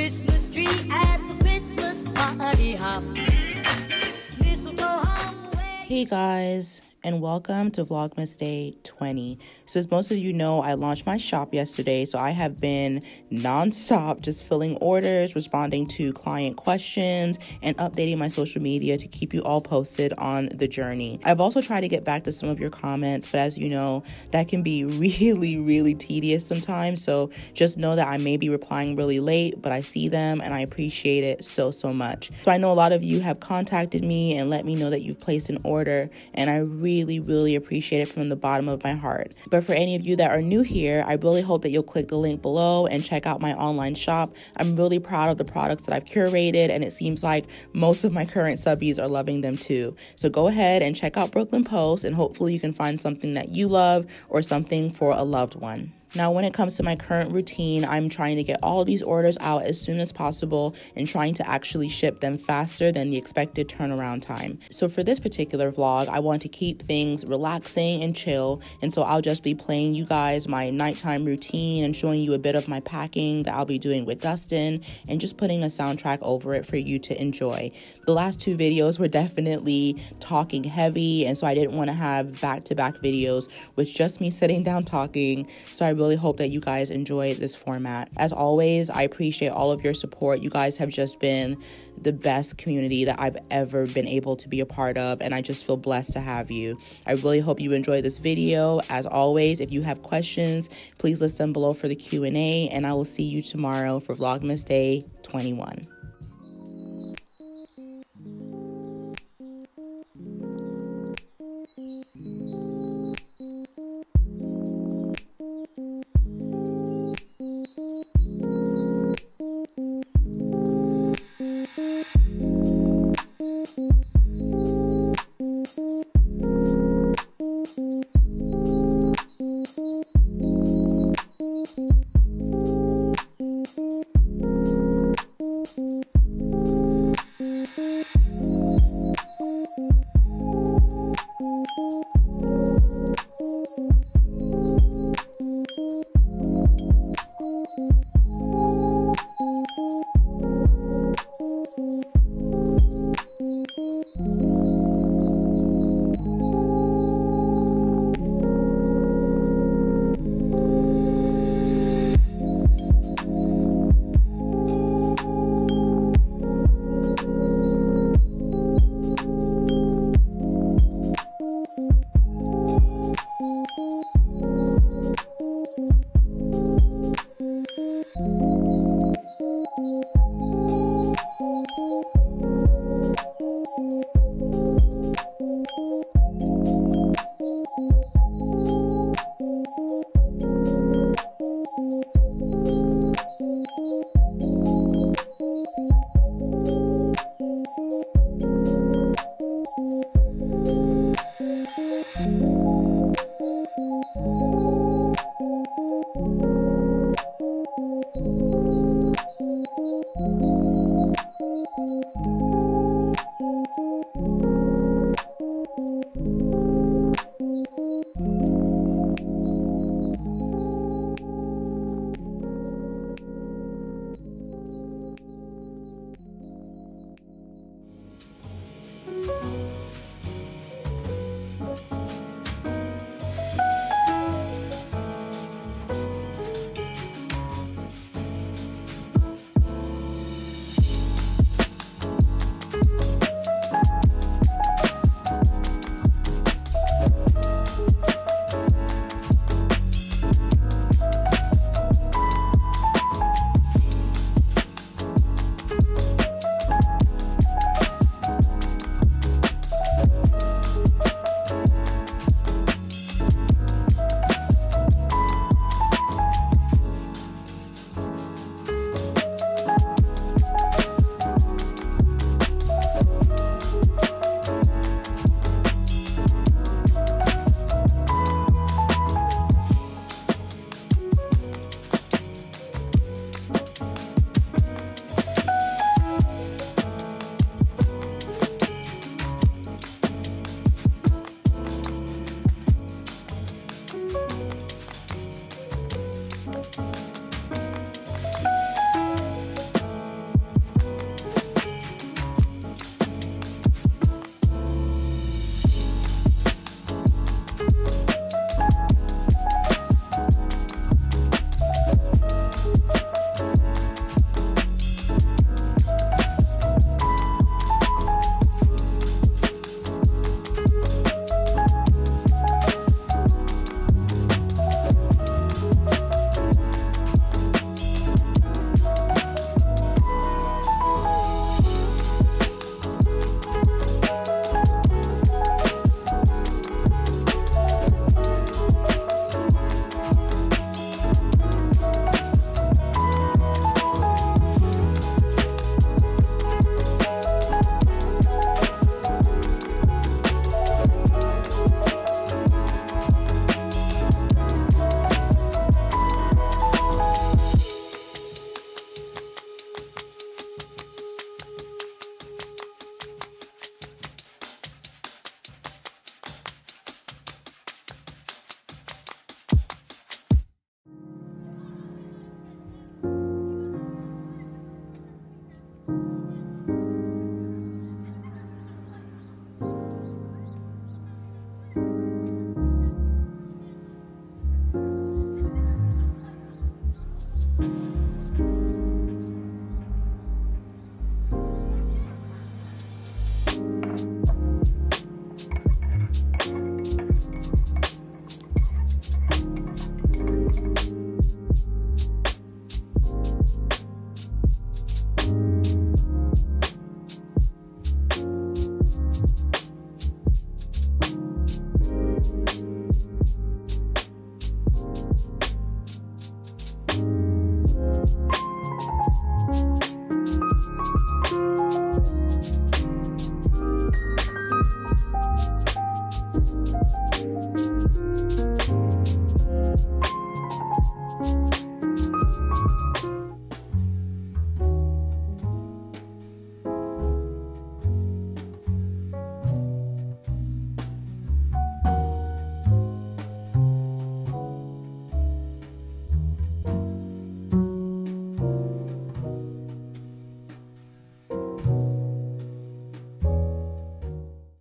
Christmas tree at the Christmas party hop. Hey guys, and welcome to Vlogmas Day 20. So as most of you know, I launched my shop yesterday, so I have been non-stop just filling orders, responding to client questions, and updating my social media to keep you all posted on the journey. I've also tried to get back to some of your comments, but as you know, that can be really tedious sometimes, so just know that I may be replying really late, but I see them and I appreciate it so much. So I know a lot of you have contacted me and let me know that you've placed an order, and I really appreciate it from the bottom of my heart. But for any of you that are new here, I really hope that you'll click the link below and check out my online shop. I'm really proud of the products that I've curated, and it seems like most of my current subbies are loving them too. So go ahead and check out Brooklyn Post, and hopefully you can find something that you love or something for a loved one. Now, when it comes to my current routine, I'm trying to get all of these orders out as soon as possible and trying to actually ship them faster than the expected turnaround time. So for this particular vlog, I want to keep things relaxing and chill, and so I'll just be playing you guys my nighttime routine and showing you a bit of my packing that I'll be doing with Dustin and just putting a soundtrack over it for you to enjoy. The last two videos were definitely talking heavy, and so I didn't want to have back-to-back videos with just me sitting down talking, so I really hope that you guys enjoy this format. As always, I appreciate all of your support. You guys have just been the best community that I've ever been able to be a part of, and I just feel blessed to have you. I really hope you enjoy this video. As always, if you have questions, please list them below for the Q&A, and I will see you tomorrow for Vlogmas Day 21.